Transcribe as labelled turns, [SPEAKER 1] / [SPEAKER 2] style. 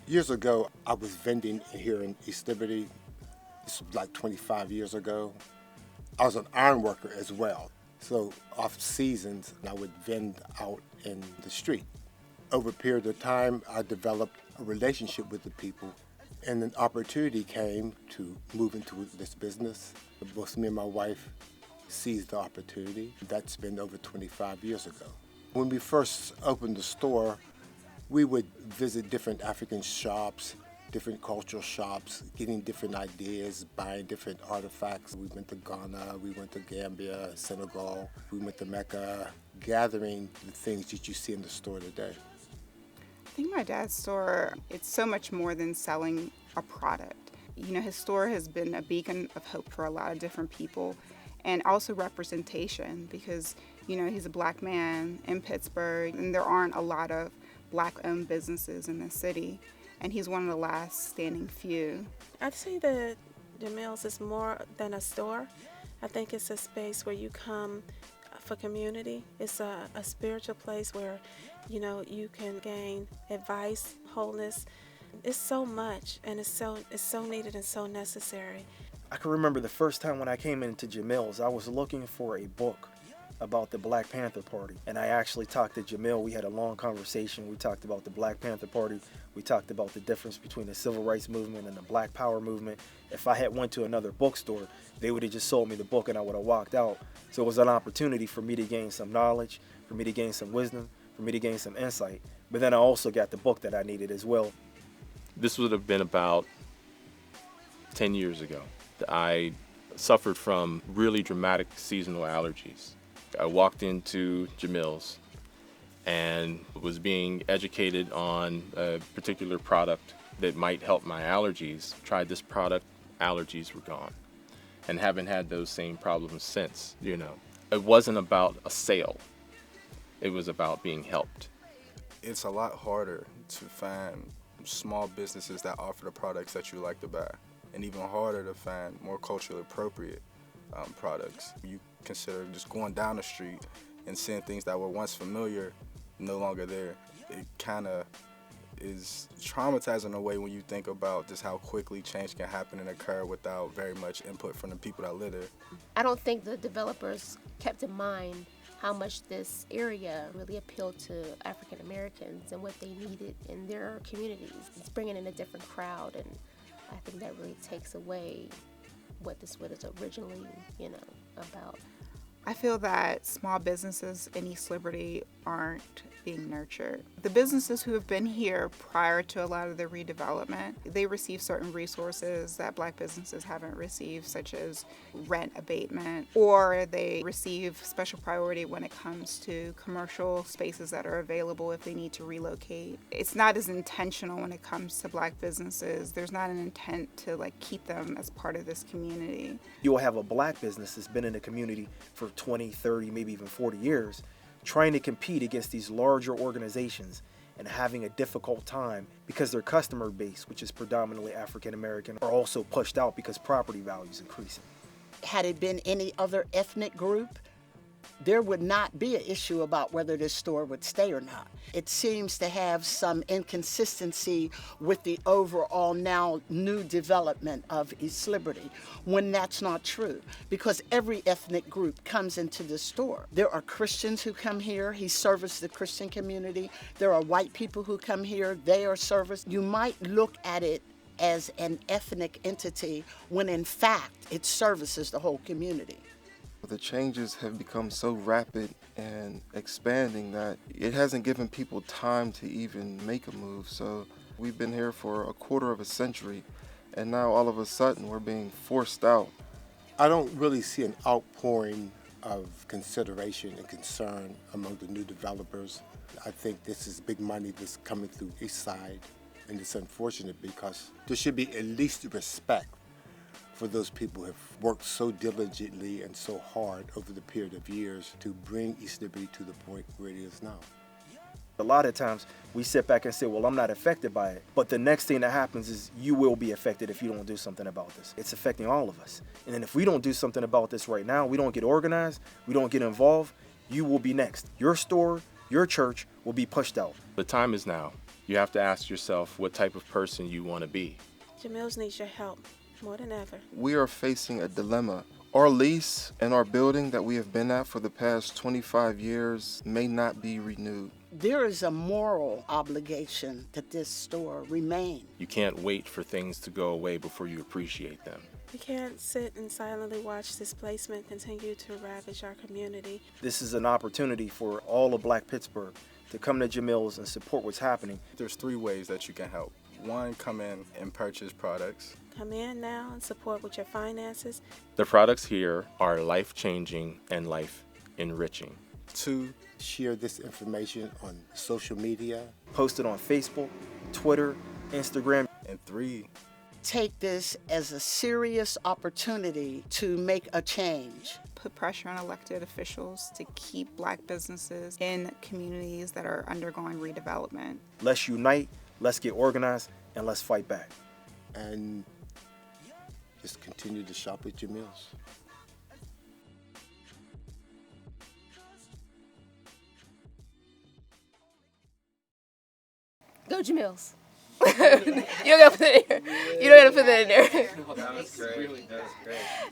[SPEAKER 1] Years ago, I was vending here in East Liberty. This was like 25 years ago. I was an iron worker as well. So off seasons, I would vend out in the street. Over a period of time, I developed a relationship with the people, and an opportunity came to move into this business. Both me and my wife seized the opportunity. That's been over 25 years ago. When we first opened the store, we would visit different African shops, different cultural shops, getting different ideas, buying different artifacts. We went to Ghana, we went to Gambia, Senegal, we went to Mecca, gathering the things that you see in the store today.
[SPEAKER 2] I think my dad's store, it's so much more than selling a product. You know, his store has been a beacon of hope for a lot of different people, and also representation because, you know, he's a black man in Pittsburgh, and there aren't a lot of black-owned businesses in the city, and he's one of the last standing few.
[SPEAKER 3] I'd say that Jamil's is more than a store. I think it's a space where you come for community. It's a spiritual place where, you know, you can gain advice, wholeness. It's so much, and it's so needed and so necessary.
[SPEAKER 4] I can remember the first time when I came into Jamil's, I was looking for a book about the Black Panther Party. And I actually talked to Jamil. We had a long conversation. We talked about the Black Panther Party. We talked about the difference between the Civil Rights Movement and the Black Power Movement. If I had went to another bookstore, they would have just sold me the book and I would have walked out. So it was an opportunity for me to gain some knowledge, for me to gain some wisdom, for me to gain some insight. But then I also got the book that I needed as well.
[SPEAKER 5] This would have been about 10 years ago. I suffered from really dramatic seasonal allergies. I walked into Jamil's and was being educated on a particular product that might help my allergies. Tried this product, allergies were gone, and haven't had those same problems since, you know. It wasn't about a sale. It was about being helped.
[SPEAKER 6] It's a lot harder to find small businesses that offer the products that you like to buy, and even harder to find more culturally appropriate products. You consider just going down the street and seeing things that were once familiar no longer there. It kind of is traumatizing in a way when you think about just how quickly change can happen and occur without very much input from the people that live there.
[SPEAKER 7] I don't think the developers kept in mind how much this area really appealed to African Americans and what they needed in their communities. It's bringing in a different crowd, and I think that really takes away what this was originally, you know, about.
[SPEAKER 2] I feel that small businesses in East Liberty aren't being nurtured. The businesses who have been here prior to a lot of the redevelopment, they receive certain resources that Black businesses haven't received, such as rent abatement, or they receive special priority when it comes to commercial spaces that are available if they need to relocate. It's not as intentional when it comes to Black businesses. There's not an intent to keep them as part of this community.
[SPEAKER 4] You'll have a Black business that's been in the community for 20, 30, maybe even 40 years, trying to compete against these larger organizations and having a difficult time because their customer base, which is predominantly African American, are also pushed out because property values increasing.
[SPEAKER 8] Had it been any other ethnic group, there would not be an issue about whether this store would stay or not. It seems to have some inconsistency with the overall now new development of East Liberty, when that's not true, because every ethnic group comes into the store. There are Christians who come here, he services the Christian community. There are white people who come here, they are serviced. You might look at it as an ethnic entity when in fact it services the whole community.
[SPEAKER 9] The changes have become so rapid and expanding that it hasn't given people time to even make a move. So we've been here for a quarter of a century, and now all of a sudden we're being forced out.
[SPEAKER 1] I don't really see an outpouring of consideration and concern among the new developers. I think this is big money that's coming through East Side, and it's unfortunate because there should be at least respect for those people who have worked so diligently and so hard over the period of years to bring East Liberty to the point where it is now.
[SPEAKER 4] A lot of times we sit back and say, well, I'm not affected by it. But the next thing that happens is you will be affected if you don't do something about this. It's affecting all of us. And then if we don't do something about this right now, we don't get organized, we don't get involved, you will be next. Your store, your church will be pushed out.
[SPEAKER 5] The time is now. You have to ask yourself what type of person you want to be.
[SPEAKER 3] Jamil's needs your help more than ever.
[SPEAKER 9] We are facing a dilemma. Our lease and our building that we have been at for the past 25 years may not be renewed.
[SPEAKER 8] There is a moral obligation that this store remain.
[SPEAKER 5] You can't wait for things to go away before you appreciate them.
[SPEAKER 3] We can't sit and silently watch displacement continue to ravage our community.
[SPEAKER 4] This is an opportunity for all of Black Pittsburgh to come to Jamil's and support what's happening.
[SPEAKER 6] There's 3 ways that you can help. 1, come in and purchase products.
[SPEAKER 3] Come in now and support with your finances.
[SPEAKER 5] The products here are life-changing and life-enriching.
[SPEAKER 6] 2,
[SPEAKER 1] Share this information on social media.
[SPEAKER 4] Post it on Facebook, Twitter, Instagram.
[SPEAKER 6] and 3,
[SPEAKER 8] Take this as a serious opportunity to make a change.
[SPEAKER 2] Put pressure on elected officials to keep Black businesses in communities that are undergoing redevelopment.
[SPEAKER 4] Let's unite, let's get organized, and let's fight back.
[SPEAKER 1] And just continue to shop at Jamil's.
[SPEAKER 7] Go Jamil's. You don't gotta put it in there. You don't gotta put that in there.
[SPEAKER 10] That was great. That was great.